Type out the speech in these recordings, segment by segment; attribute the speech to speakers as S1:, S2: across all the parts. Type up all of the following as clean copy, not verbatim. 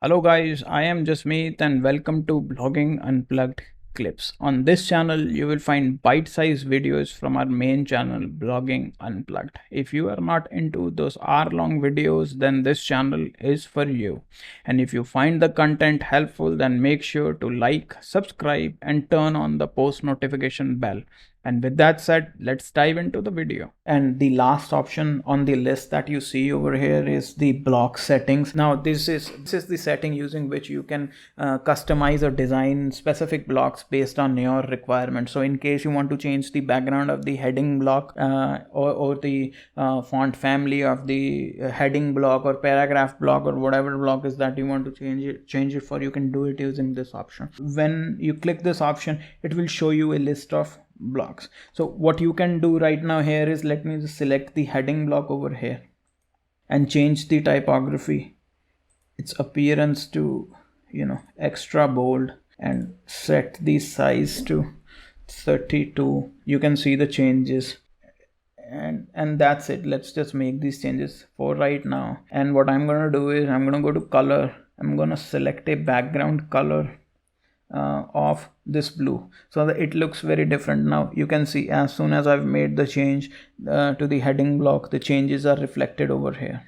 S1: Hello guys, I am Jasmeet and welcome to Blogging Unplugged Clips. On this channel, you will find bite-sized videos from our main channel, Blogging Unplugged. If you are not into those hour-long videos, then this channel is for you. And if you find the content helpful, then make sure to like, subscribe, and turn on the post notification bell. And with that said, let's dive into the video. And the last option on the list that you see over here is the block settings. Now this is the setting using which you can customize or design specific blocks based on your requirements. So in case you want to change the background of the heading block or the font family of the heading block or paragraph block or whatever block is that you want to change it for, you can do it using this option. When you click this option, it will show you a list of blocks. So what you can do right now here is, let me just select the heading block over here and change the typography, its appearance to extra bold, and set the size to 32. You can see the changes, and that's it. Let's just make these changes for right now. And what I'm gonna do is I'm gonna go to color. I'm gonna select a background color of this blue so that it looks very different. Now you can see as soon as I've made the change to the heading block, the changes are reflected over here,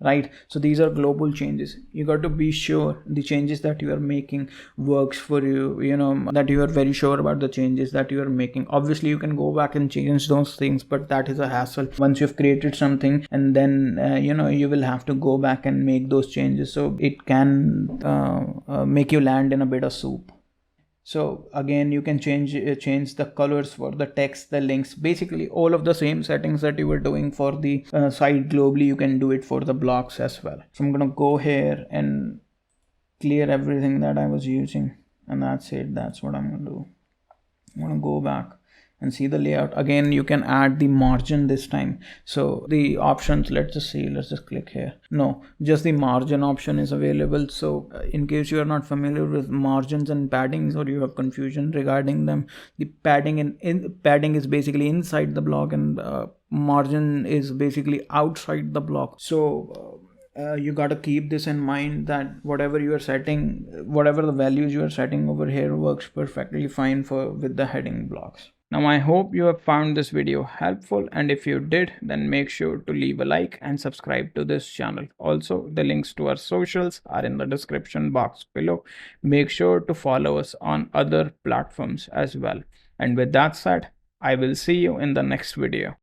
S1: right? So these are global changes. You got to be sure the changes that you are making works for you, that you are very sure about the changes that you are making. Obviously you can go back and change those things, but that is a hassle once you've created something, and then you will have to go back and make those changes, so it can make you land in a bit of soup. So again, you can change the colors for the text, the links, basically all of the same settings that you were doing for the site globally, you can do it for the blocks as well. So I'm gonna go here and clear everything that I was using, and that's it. That's what I'm gonna do. I'm gonna go back and see the layout. Again, you can add the margin this time. So the options, let's just click here. No, just the margin option is available. So in case you are not familiar with margins and paddings, or you have confusion regarding them, the padding padding is basically inside the block, and margin is basically outside the block. So you got to keep this in mind, that whatever you are setting, whatever the values you are setting over here works perfectly fine with the heading blocks. Now I hope you have found this video helpful, and if you did, then make sure to leave a like and subscribe to this channel. Also, the links to our socials are in the description box below. Make sure to follow us on other platforms as well. And with that said, I will see you in the next video.